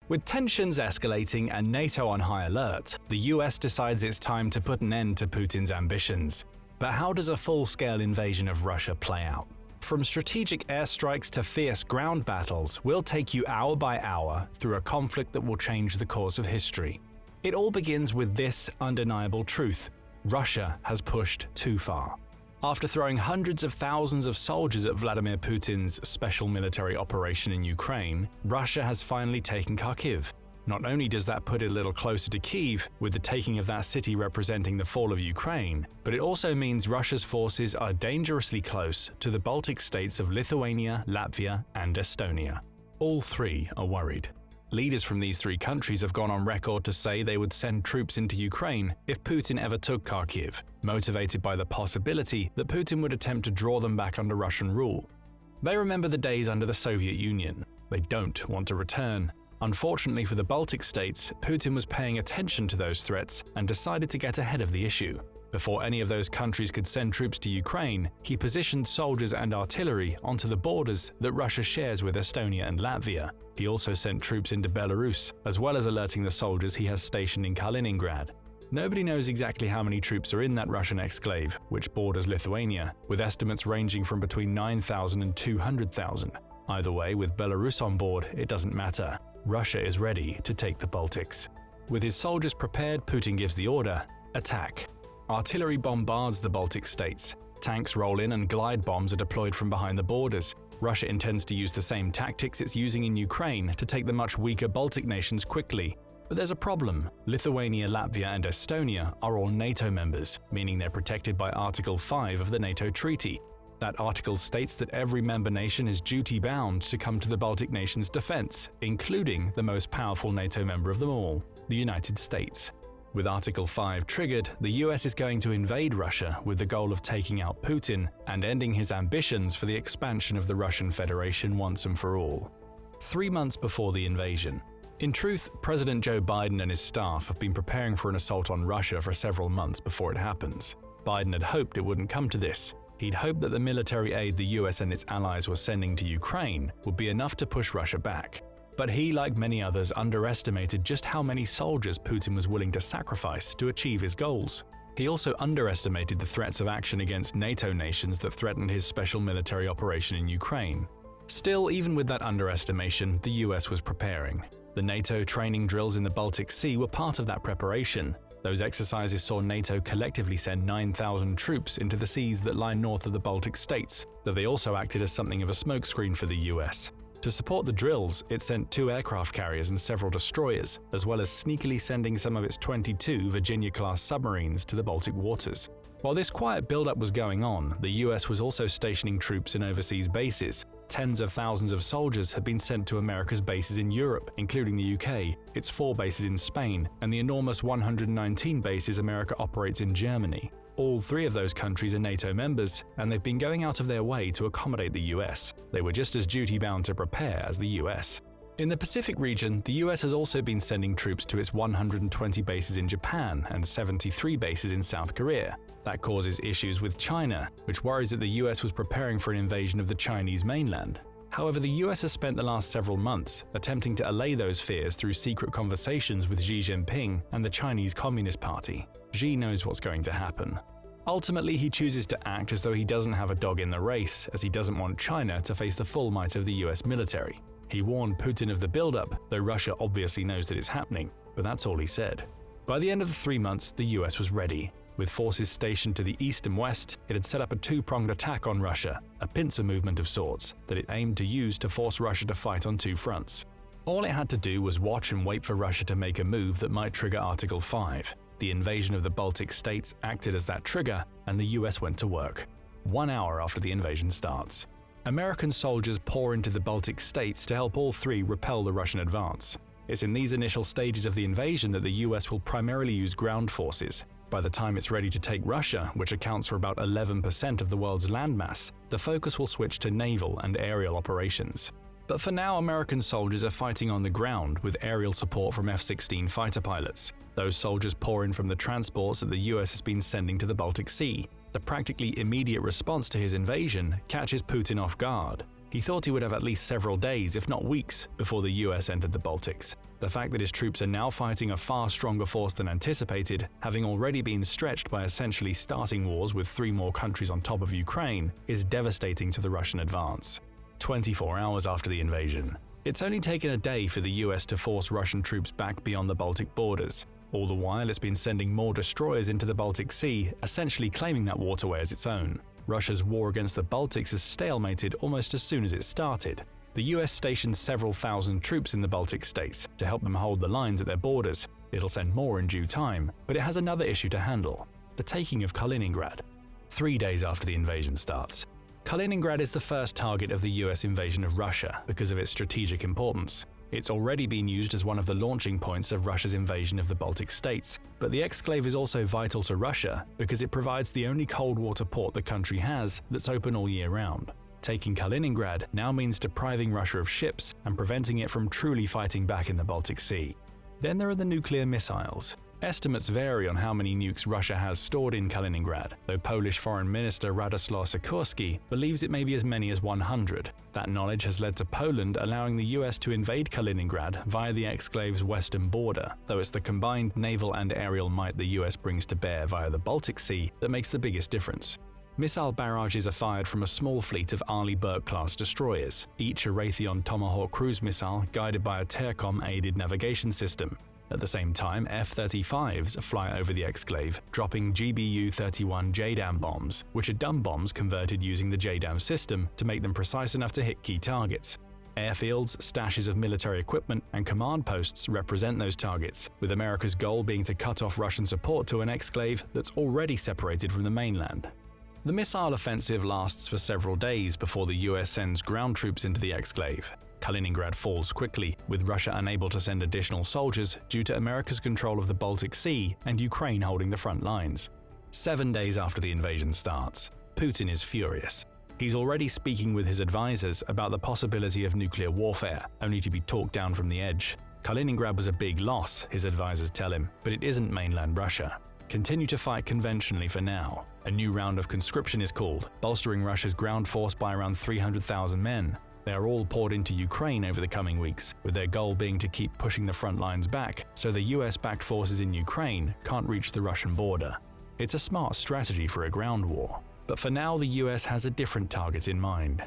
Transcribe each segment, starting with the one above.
With tensions escalating and NATO on high alert, the US decides it's time to put an end to Putin's ambitions. But how does a full-scale invasion of Russia play out? From strategic airstrikes to fierce ground battles, we'll take you hour by hour through a conflict that will change the course of history. It all begins with this undeniable truth: Russia has pushed too far. After throwing hundreds of thousands of soldiers at Vladimir Putin's special military operation in Ukraine, Russia has finally taken Kharkiv. Not only does that put it a little closer to Kyiv, with the taking of that city representing the fall of Ukraine, but it also means Russia's forces are dangerously close to the Baltic states of Lithuania, Latvia, and Estonia. All three are worried. Leaders from these three countries have gone on record to say they would send troops into Ukraine if Putin ever took Kharkiv, motivated by the possibility that Putin would attempt to draw them back under Russian rule. They remember the days under the Soviet Union. They don't want to return. Unfortunately for the Baltic states, Putin was paying attention to those threats and decided to get ahead of the issue. Before any of those countries could send troops to Ukraine, he positioned soldiers and artillery onto the borders that Russia shares with Estonia and Latvia. He also sent troops into Belarus, as well as alerting the soldiers he has stationed in Kaliningrad. Nobody knows exactly how many troops are in that Russian exclave, which borders Lithuania, with estimates ranging from between 9,000 and 200,000. Either way, with Belarus on board, it doesn't matter. Russia is ready to take the Baltics. With his soldiers prepared, Putin gives the order: attack. Artillery bombards the Baltic states. Tanks roll in and glide bombs are deployed from behind the borders. Russia intends to use the same tactics it's using in Ukraine to take the much weaker Baltic nations quickly. But there's a problem. Lithuania, Latvia, and Estonia are all NATO members, meaning they're protected by Article 5 of the NATO Treaty. That article states that every member nation is duty-bound to come to the Baltic nations' defense, including the most powerful NATO member of them all, the United States. With Article 5 triggered, the US is going to invade Russia with the goal of taking out Putin and ending his ambitions for the expansion of the Russian Federation once and for all. 3 months before the invasion. In truth, President Joe Biden and his staff have been preparing for an assault on Russia for several months before it happens. Biden had hoped it wouldn't come to this. He'd hoped that the military aid the US and its allies were sending to Ukraine would be enough to push Russia back. But he, like many others, underestimated just how many soldiers Putin was willing to sacrifice to achieve his goals. He also underestimated the threats of action against NATO nations that threatened his special military operation in Ukraine. Still, even with that underestimation, the US was preparing. The NATO training drills in the Baltic Sea were part of that preparation. Those exercises saw NATO collectively send 9,000 troops into the seas that lie north of the Baltic states, though they also acted as something of a smokescreen for the US. To support the drills, it sent 2 aircraft carriers and several destroyers, as well as sneakily sending some of its 22 Virginia-class submarines to the Baltic waters. While this quiet buildup was going on, the US was also stationing troops in overseas bases. Tens of thousands of soldiers had been sent to America's bases in Europe, including the UK, its 4 bases in Spain, and the enormous 119 bases America operates in Germany. All 3 of those countries are NATO members, and they've been going out of their way to accommodate the US. They were just as duty-bound to prepare as the US. In the Pacific region, the US has also been sending troops to its 120 bases in Japan and 73 bases in South Korea. That causes issues with China, which worries that the US was preparing for an invasion of the Chinese mainland. However, the US has spent the last several months attempting to allay those fears through secret conversations with Xi Jinping and the Chinese Communist Party. Xi knows what's going to happen. Ultimately, he chooses to act as though he doesn't have a dog in the race, as he doesn't want China to face the full might of the US military. He warned Putin of the buildup, though Russia obviously knows that it's happening, but that's all he said. By the end of the 3 months, the US was ready. With forces stationed to the east and west, it had set up a 2-pronged attack on Russia, a pincer movement of sorts, that it aimed to use to force Russia to fight on 2 fronts. All it had to do was watch and wait for Russia to make a move that might trigger Article 5. The invasion of the Baltic states acted as that trigger, and the US went to work. 1 hour after the invasion starts, American soldiers pour into the Baltic states to help all 3 repel the Russian advance. It's in these initial stages of the invasion that the US will primarily use ground forces. By the time it's ready to take Russia, which accounts for about 11% of the world's landmass, the focus will switch to naval and aerial operations. But for now, American soldiers are fighting on the ground with aerial support from F-16 fighter pilots. Those soldiers pour in from the transports that the US has been sending to the Baltic Sea. The practically immediate response to his invasion catches Putin off guard. He thought he would have at least several days, if not weeks, before the US entered the Baltics. The fact that his troops are now fighting a far stronger force than anticipated, having already been stretched by essentially starting wars with 3 more countries on top of Ukraine, is devastating to the Russian advance. 24 hours after the invasion. It's only taken a day for the US to force Russian troops back beyond the Baltic borders. All the while, it's been sending more destroyers into the Baltic Sea, essentially claiming that waterway as its own. Russia's war against the Baltics is stalemated almost as soon as it started. The US stationed several thousand troops in the Baltic states to help them hold the lines at their borders. It'll send more in due time, but it has another issue to handle: the taking of Kaliningrad. 3 days after the invasion starts. Kaliningrad is the first target of the US invasion of Russia because of its strategic importance. It's already been used as one of the launching points of Russia's invasion of the Baltic states, but the exclave is also vital to Russia because it provides the only cold water port the country has that's open all year round. Taking Kaliningrad now means depriving Russia of ships and preventing it from truly fighting back in the Baltic Sea. Then there are the nuclear missiles. Estimates vary on how many nukes Russia has stored in Kaliningrad, though Polish Foreign Minister Radoslaw Sikorski believes it may be as many as 100. That knowledge has led to Poland allowing the US to invade Kaliningrad via the exclave's western border, though it's the combined naval and aerial might the US brings to bear via the Baltic Sea that makes the biggest difference. Missile barrages are fired from a small fleet of Arleigh Burke-class destroyers, each a Raytheon Tomahawk cruise missile guided by a TERCOM-aided navigation system. At the same time, F-35s fly over the exclave, dropping GBU-31 JDAM bombs, which are dumb bombs converted using the JDAM system to make them precise enough to hit key targets. Airfields, stashes of military equipment, and command posts represent those targets, with America's goal being to cut off Russian support to an exclave that's already separated from the mainland. The missile offensive lasts for several days before the US sends ground troops into the exclave. Kaliningrad falls quickly, with Russia unable to send additional soldiers due to America's control of the Baltic Sea and Ukraine holding the front lines. 7 days after the invasion starts, Putin is furious. He's already speaking with his advisors about the possibility of nuclear warfare, only to be talked down from the edge. Kaliningrad was a big loss, his advisors tell him, but it isn't mainland Russia. Continue to fight conventionally for now. A new round of conscription is called, bolstering Russia's ground force by around 300,000 men. They are all poured into Ukraine over the coming weeks, with their goal being to keep pushing the front lines back so the US-backed forces in Ukraine can't reach the Russian border. It's a smart strategy for a ground war, but for now the US has a different target in mind.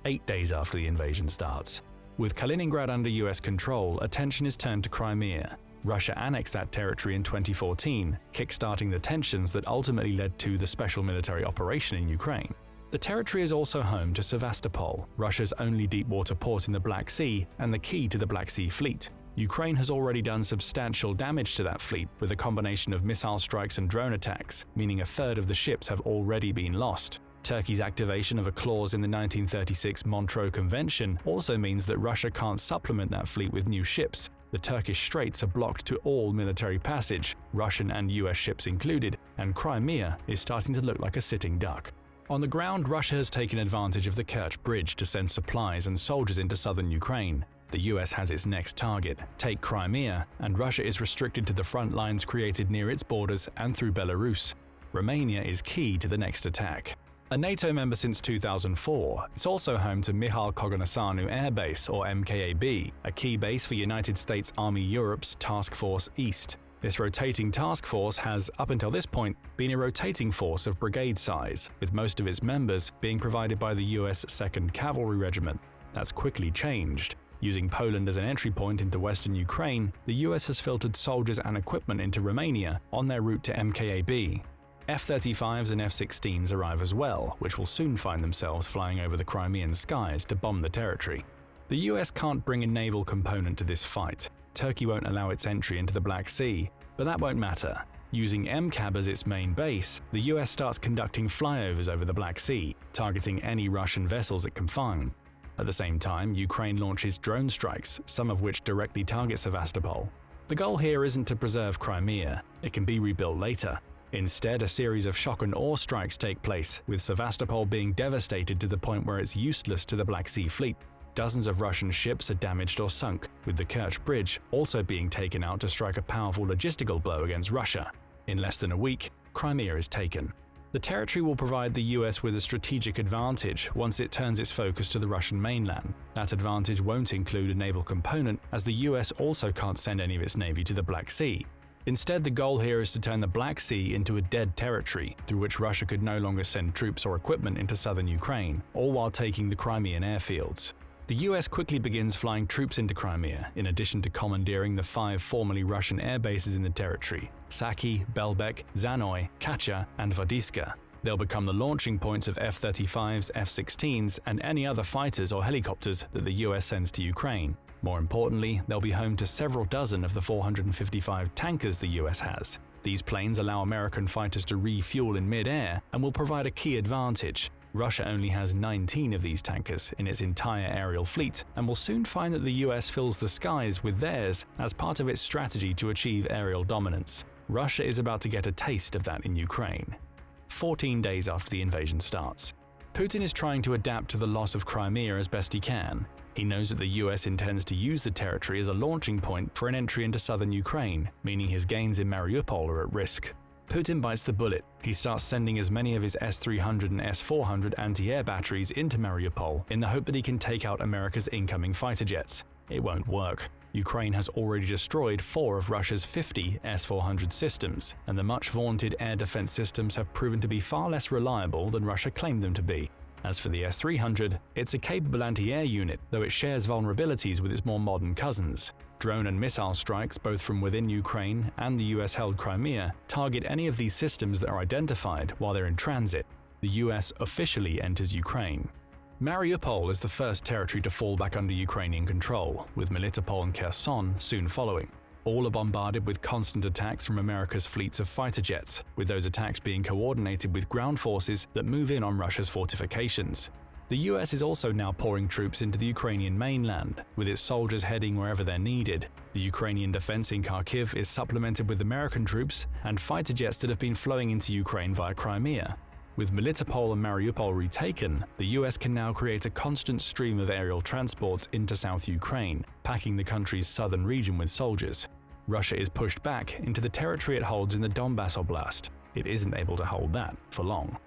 8 days after the invasion starts. With Kaliningrad under US control, attention is turned to Crimea. Russia annexed that territory in 2014, kickstarting the tensions that ultimately led to the special military operation in Ukraine. The territory is also home to Sevastopol, Russia's only deep-water port in the Black Sea and the key to the Black Sea Fleet. Ukraine has already done substantial damage to that fleet with a combination of missile strikes and drone attacks, meaning a third of the ships have already been lost. Turkey's activation of a clause in the 1936 Montreux Convention also means that Russia can't supplement that fleet with new ships. The Turkish Straits are blocked to all military passage, Russian and US ships included, and Crimea is starting to look like a sitting duck. On the ground, Russia has taken advantage of the Kerch Bridge to send supplies and soldiers into southern Ukraine. The US has its next target, take Crimea, and Russia is restricted to the front lines created near its borders and through Belarus. Romania is key to the next attack. A NATO member since 2004, it's also home to Mihail Koganasanu Air Base, or MKAB, a key base for United States Army Europe's Task Force East. This rotating task force has, up until this point, been a rotating force of brigade size, with most of its members being provided by the US 2nd Cavalry Regiment. That's quickly changed. Using Poland as an entry point into western Ukraine, the US has filtered soldiers and equipment into Romania on their route to MKAB. F-35s and F-16s arrive as well, which will soon find themselves flying over the Crimean skies to bomb the territory. The US can't bring a naval component to this fight. Turkey won't allow its entry into the Black Sea, but that won't matter. Using MCAB as its main base, the US starts conducting flyovers over the Black Sea, targeting any Russian vessels it can find. At the same time, Ukraine launches drone strikes, some of which directly target Sevastopol. The goal here isn't to preserve Crimea, it can be rebuilt later. Instead, a series of shock and awe strikes take place, with Sevastopol being devastated to the point where it's useless to the Black Sea Fleet. Dozens of Russian ships are damaged or sunk, with the Kerch Bridge also being taken out to strike a powerful logistical blow against Russia. In less than a week, Crimea is taken. The territory will provide the US with a strategic advantage once it turns its focus to the Russian mainland. That advantage won't include a naval component, as the US also can't send any of its navy to the Black Sea. Instead, the goal here is to turn the Black Sea into a dead territory through which Russia could no longer send troops or equipment into southern Ukraine, all while taking the Crimean airfields. The US quickly begins flying troops into Crimea, in addition to commandeering the 5 formerly Russian air bases in the territory: Saki, Belbek, Zanoy, Kacha, and Vadiska. They'll become the launching points of F-35s, F-16s, and any other fighters or helicopters that the US sends to Ukraine. More importantly, they'll be home to several dozen of the 455 tankers the US has. These planes allow American fighters to refuel in mid-air and will provide a key advantage. Russia only has 19 of these tankers in its entire aerial fleet, and will soon find that the US fills the skies with theirs as part of its strategy to achieve aerial dominance. Russia is about to get a taste of that in Ukraine. 14 days after the invasion starts, Putin is trying to adapt to the loss of Crimea as best he can. He knows that the US intends to use the territory as a launching point for an entry into southern Ukraine, meaning his gains in Mariupol are at risk. Putin bites the bullet. He starts sending as many of his S-300 and S-400 anti-air batteries into Mariupol in the hope that he can take out America's incoming fighter jets. It won't work. Ukraine has already destroyed 4 of Russia's 50 S-400 systems, and the much-vaunted air defense systems have proven to be far less reliable than Russia claimed them to be. As for the S-300, it's a capable anti-air unit, though it shares vulnerabilities with its more modern cousins. Drone and missile strikes, both from within Ukraine and the US-held Crimea, target any of these systems that are identified while they're in transit. The US officially enters Ukraine. Mariupol is the first territory to fall back under Ukrainian control, with Melitopol and Kherson soon following. All are bombarded with constant attacks from America's fleets of fighter jets, with those attacks being coordinated with ground forces that move in on Russia's fortifications. The US is also now pouring troops into the Ukrainian mainland, with its soldiers heading wherever they're needed. The Ukrainian defense in Kharkiv is supplemented with American troops and fighter jets that have been flowing into Ukraine via Crimea. With Melitopol and Mariupol retaken, the US can now create a constant stream of aerial transports into South Ukraine, packing the country's southern region with soldiers. Russia is pushed back into the territory it holds in the Donbas Oblast. It isn't able to hold that for long.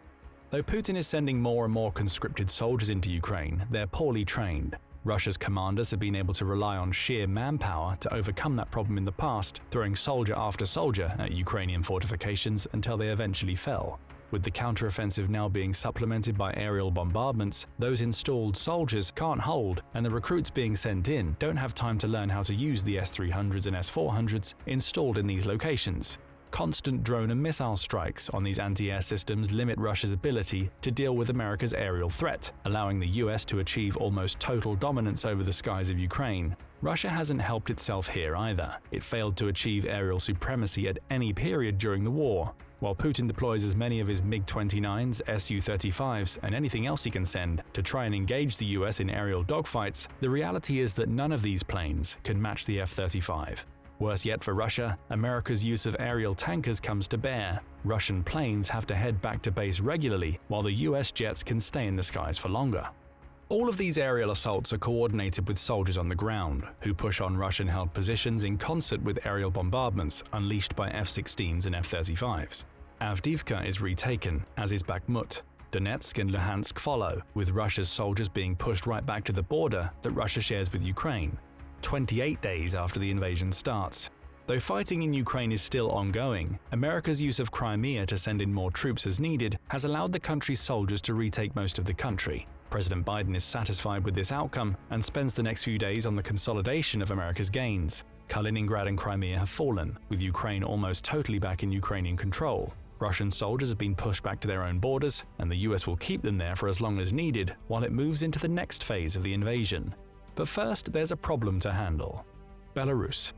Though Putin is sending more and more conscripted soldiers into Ukraine, they're poorly trained. Russia's commanders have been able to rely on sheer manpower to overcome that problem in the past, throwing soldier after soldier at Ukrainian fortifications until they eventually fell. With the counteroffensive now being supplemented by aerial bombardments, those installed soldiers can't hold, and the recruits being sent in don't have time to learn how to use the S-300s and S-400s installed in these locations. Constant drone and missile strikes on these anti-air systems limit Russia's ability to deal with America's aerial threat, allowing the US to achieve almost total dominance over the skies of Ukraine. Russia hasn't helped itself here either. It failed to achieve aerial supremacy at any period during the war. While Putin deploys as many of his MiG-29s, Su-35s, and anything else he can send to try and engage the US in aerial dogfights, the reality is that none of these planes can match the F-35. Worse yet for Russia, America's use of aerial tankers comes to bear. Russian planes have to head back to base regularly, while the US jets can stay in the skies for longer. All of these aerial assaults are coordinated with soldiers on the ground, who push on Russian-held positions in concert with aerial bombardments unleashed by F-16s and F-35s. Avdiivka is retaken, as is Bakhmut. Donetsk and Luhansk follow, with Russia's soldiers being pushed right back to the border that Russia shares with Ukraine. 28 days after the invasion starts. Though fighting in Ukraine is still ongoing, America's use of Crimea to send in more troops as needed has allowed the country's soldiers to retake most of the country. President Biden is satisfied with this outcome and spends the next few days on the consolidation of America's gains. Kaliningrad and Crimea have fallen, with Ukraine almost totally back in Ukrainian control. Russian soldiers have been pushed back to their own borders, and the US will keep them there for as long as needed while it moves into the next phase of the invasion. But first, there's a problem to handle. Belarus.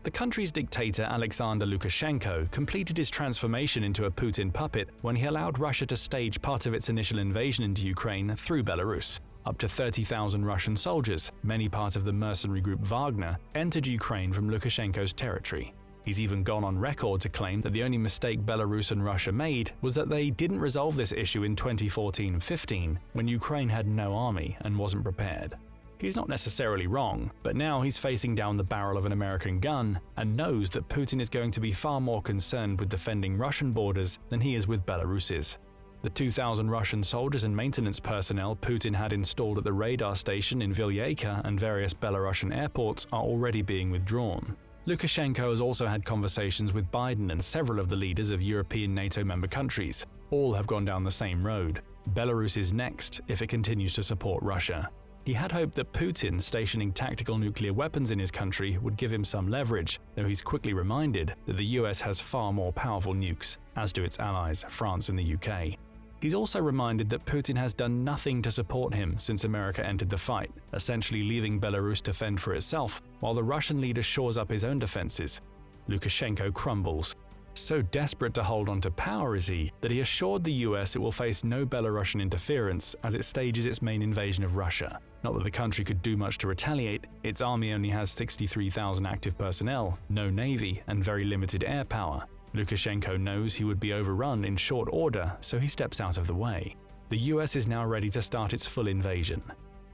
The country's dictator Alexander Lukashenko completed his transformation into a Putin puppet when he allowed Russia to stage part of its initial invasion into Ukraine through Belarus. Up to 30,000 Russian soldiers, many part of the mercenary group Wagner, entered Ukraine from Lukashenko's territory. He's even gone on record to claim that the only mistake Belarus and Russia made was that they didn't resolve this issue in 2014-15, when Ukraine had no army and wasn't prepared. He's not necessarily wrong, but now he's facing down the barrel of an American gun and knows that Putin is going to be far more concerned with defending Russian borders than he is with Belarus's. The 2,000 Russian soldiers and maintenance personnel Putin had installed at the radar station in Vilyayka and various Belarusian airports are already being withdrawn. Lukashenko has also had conversations with Biden and several of the leaders of European NATO member countries. All have gone down the same road. Belarus is next if it continues to support Russia. He had hoped that Putin stationing tactical nuclear weapons in his country would give him some leverage, though he's quickly reminded that the US has far more powerful nukes, as do its allies, France and the UK. He's also reminded that Putin has done nothing to support him since America entered the fight, essentially leaving Belarus to fend for itself, while the Russian leader shores up his own defenses. Lukashenko crumbles. So desperate to hold on to power is he that he assured the US it will face no Belarusian interference as it stages its main invasion of Russia. Not that the country could do much to retaliate, its army only has 63,000 active personnel, no navy, and very limited air power. Lukashenko knows he would be overrun in short order, so he steps out of the way. The US is now ready to start its full invasion.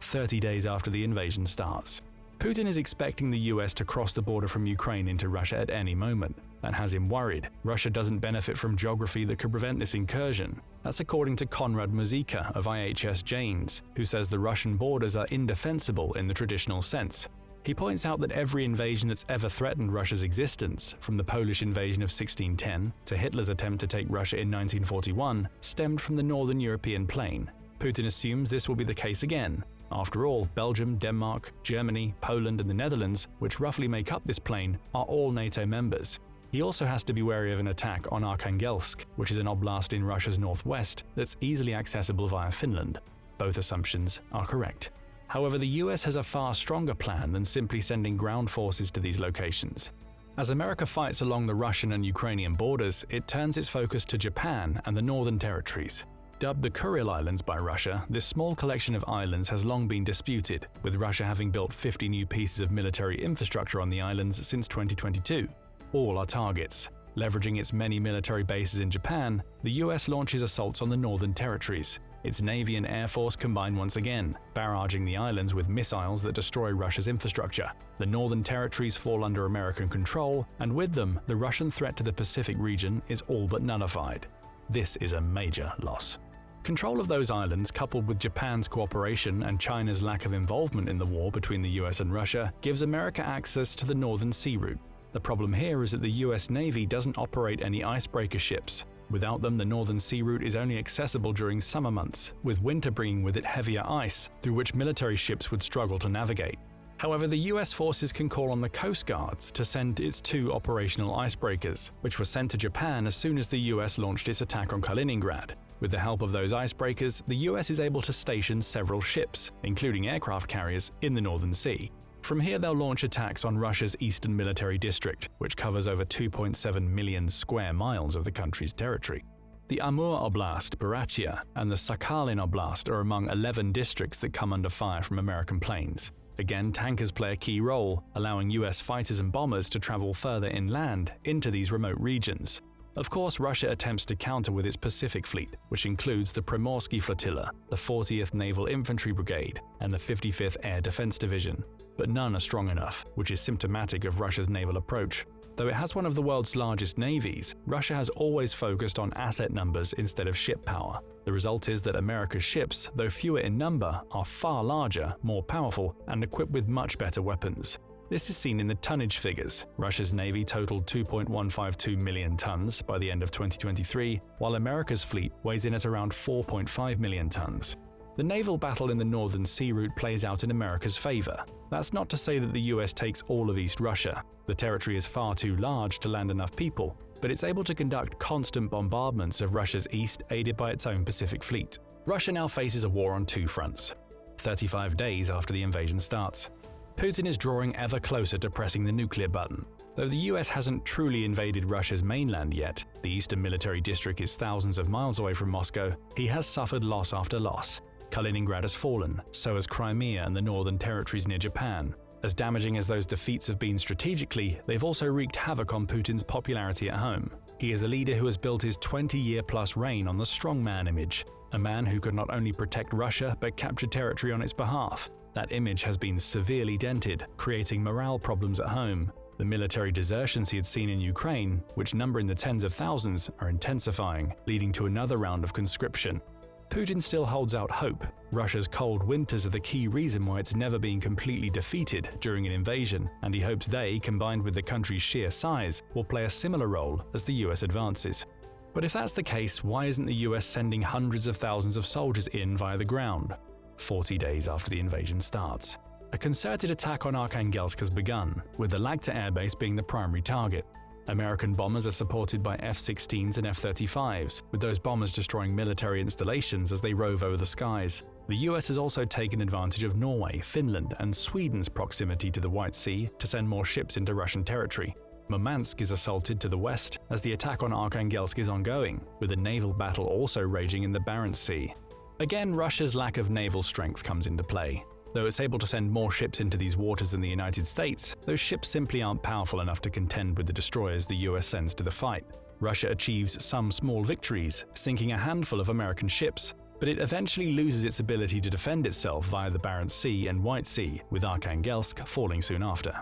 30 days after the invasion starts. Putin is expecting the US to cross the border from Ukraine into Russia at any moment. That has him worried. Russia doesn't benefit from geography that could prevent this incursion. That's according to Konrad Muzyka of IHS Janes, who says the Russian borders are indefensible in the traditional sense. He points out that every invasion that's ever threatened Russia's existence, from the Polish invasion of 1610 to Hitler's attempt to take Russia in 1941, stemmed from the northern European plain. Putin assumes this will be the case again. After all, Belgium, Denmark, Germany, Poland and the Netherlands, which roughly make up this plain, are all NATO members. He also has to be wary of an attack on Arkhangelsk, which is an oblast in Russia's northwest that's easily accessible via Finland. Both assumptions are correct. However, the US has a far stronger plan than simply sending ground forces to these locations. As America fights along the Russian and Ukrainian borders, it turns its focus to Japan and the Northern Territories. Dubbed the Kuril Islands by Russia, this small collection of islands has long been disputed, with Russia having built 50 new pieces of military infrastructure on the islands since 2022. All are targets. Leveraging its many military bases in Japan, the US launches assaults on the Northern Territories. Its Navy and Air Force combine once again, barraging the islands with missiles that destroy Russia's infrastructure. The Northern Territories fall under American control, and with them, the Russian threat to the Pacific region is all but nullified. This is a major loss. Control of those islands, coupled with Japan's cooperation and China's lack of involvement in the war between the US and Russia, gives America access to the Northern Sea Route. The problem here is that the US Navy doesn't operate any icebreaker ships. Without them, the Northern Sea Route is only accessible during summer months, with winter bringing with it heavier ice, through which military ships would struggle to navigate. However, the US forces can call on the Coast Guards to send its 2 operational icebreakers, which were sent to Japan as soon as the US launched its attack on Kaliningrad. With the help of those icebreakers, the US is able to station several ships, including aircraft carriers, in the Northern Sea. From here, they'll launch attacks on Russia's Eastern Military District, which covers over 2.7 million square miles of the country's territory. The Amur Oblast, Buryatia, and the Sakhalin Oblast are among 11 districts that come under fire from American planes. Again, tankers play a key role, allowing US fighters and bombers to travel further inland into these remote regions. Of course, Russia attempts to counter with its Pacific Fleet, which includes the Primorsky Flotilla, the 40th Naval Infantry Brigade, and the 55th Air Defense Division. But none are strong enough, which is symptomatic of Russia's naval approach. Though it has one of the world's largest navies, Russia has always focused on asset numbers instead of ship power. The result is that America's ships, though fewer in number, are far larger, more powerful, and equipped with much better weapons. This is seen in the tonnage figures. Russia's navy totaled 2.152 million tons by the end of 2023, while America's fleet weighs in at around 4.5 million tons. The naval battle in the Northern Sea Route plays out in America's favor. That's not to say that the US takes all of East Russia. The territory is far too large to land enough people, but it's able to conduct constant bombardments of Russia's east aided by its own Pacific Fleet. Russia now faces a war on 2 fronts. 35 days after the invasion starts, Putin is drawing ever closer to pressing the nuclear button. Though the US hasn't truly invaded Russia's mainland yet, the Eastern Military District is thousands of miles away from Moscow, he has suffered loss after loss. Kaliningrad has fallen, so has Crimea and the northern territories near Japan. As damaging as those defeats have been strategically, they've also wreaked havoc on Putin's popularity at home. He is a leader who has built his 20-year-plus reign on the strongman image, a man who could not only protect Russia but capture territory on its behalf. That image has been severely dented, creating morale problems at home. The military desertions he had seen in Ukraine, which number in the tens of thousands, are intensifying, leading to another round of conscription. Putin still holds out hope. Russia's cold winters are the key reason why it's never been completely defeated during an invasion, and he hopes they, combined with the country's sheer size, will play a similar role as the US advances. But if that's the case, why isn't the US sending hundreds of thousands of soldiers in via the ground? 40 days after the invasion starts. A concerted attack on Arkhangelsk has begun, with the Lagta airbase being the primary target. American bombers are supported by F-16s and F-35s, with those bombers destroying military installations as they rove over the skies. The US has also taken advantage of Norway, Finland, and Sweden's proximity to the White Sea to send more ships into Russian territory. Murmansk is assaulted to the west as the attack on Arkhangelsk is ongoing, with a naval battle also raging in the Barents Sea. Again, Russia's lack of naval strength comes into play. Though it's able to send more ships into these waters than the United States, those ships simply aren't powerful enough to contend with the destroyers the US sends to the fight. Russia achieves some small victories, sinking a handful of American ships, but it eventually loses its ability to defend itself via the Barents Sea and White Sea, with Arkhangelsk falling soon after.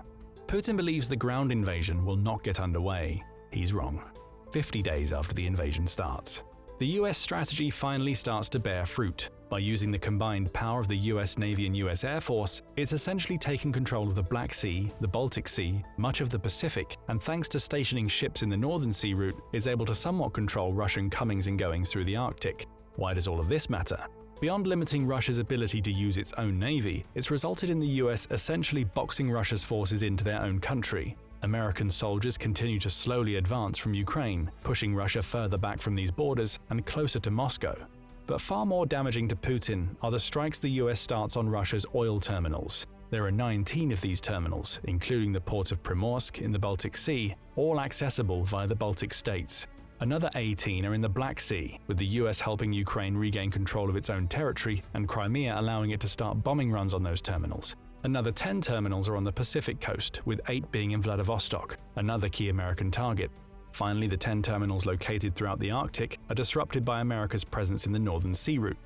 Putin believes the ground invasion will not get underway. He's wrong. 50 days after the invasion starts. The US strategy finally starts to bear fruit. By using the combined power of the US Navy and US Air Force, it's essentially taken control of the Black Sea, the Baltic Sea, much of the Pacific, and thanks to stationing ships in the Northern Sea route, is able to somewhat control Russian comings and goings through the Arctic. Why does all of this matter? Beyond limiting Russia's ability to use its own navy, it's resulted in the US essentially boxing Russia's forces into their own country. American soldiers continue to slowly advance from Ukraine, pushing Russia further back from these borders and closer to Moscow. But far more damaging to Putin are the strikes the US starts on Russia's oil terminals. There are 19 of these terminals, including the port of Primorsk in the Baltic Sea, all accessible via the Baltic states. Another 18 are in the Black Sea, with the US helping Ukraine regain control of its own territory and Crimea allowing it to start bombing runs on those terminals. Another 10 terminals are on the Pacific coast, with 8 being in Vladivostok, another key American target. Finally, the 10 terminals located throughout the Arctic are disrupted by America's presence in the Northern Sea route.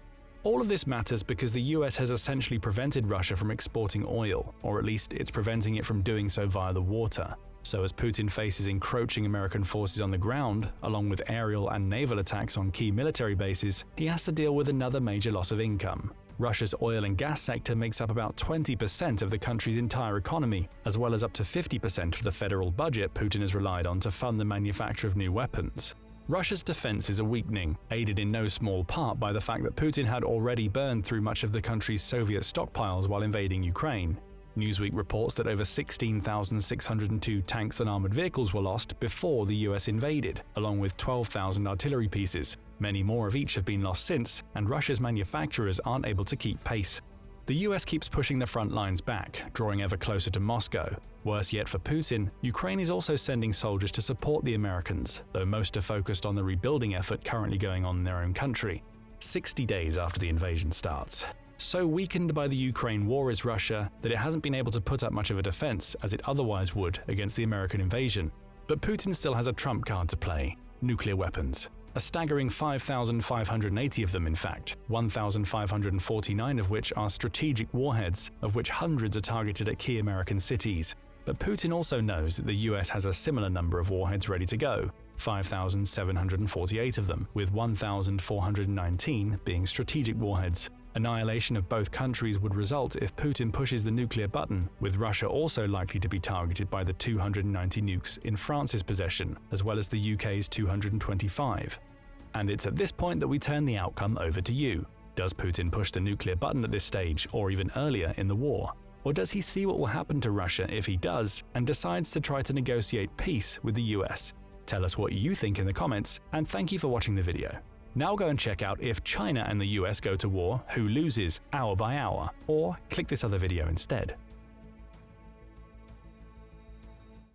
All of this matters because the US has essentially prevented Russia from exporting oil, or at least it's preventing it from doing so via the water. So as Putin faces encroaching American forces on the ground, along with aerial and naval attacks on key military bases, he has to deal with another major loss of income. Russia's oil and gas sector makes up about 20% of the country's entire economy, as well as up to 50% of the federal budget Putin has relied on to fund the manufacture of new weapons. Russia's defenses are weakening, aided in no small part by the fact that Putin had already burned through much of the country's Soviet stockpiles while invading Ukraine. Newsweek reports that over 16,602 tanks and armored vehicles were lost before the US invaded, along with 12,000 artillery pieces. Many more of each have been lost since, and Russia's manufacturers aren't able to keep pace. The US keeps pushing the front lines back, drawing ever closer to Moscow. Worse yet for Putin, Ukraine is also sending soldiers to support the Americans, though most are focused on the rebuilding effort currently going on in their own country. 60 days after the invasion starts. So weakened by the Ukraine war is Russia that it hasn't been able to put up much of a defense as it otherwise would against the American invasion. But Putin still has a trump card to play: nuclear weapons. A staggering 5,580 of them, in fact, 1,549 of which are strategic warheads, of which hundreds are targeted at key American cities. But Putin also knows that the US has a similar number of warheads ready to go, 5,748 of them, with 1,419 being strategic warheads. Annihilation of both countries would result if Putin pushes the nuclear button, with Russia also likely to be targeted by the 290 nukes in France's possession, as well as the UK's 225. And it's at this point that we turn the outcome over to you. Does Putin push the nuclear button at this stage, or even earlier in the war? Or does he see what will happen to Russia if he does, and decides to try to negotiate peace with the US? Tell us what you think in the comments, and thank you for watching the video. Now go and check out if China and the US go to war, who loses hour by hour, or click this other video instead.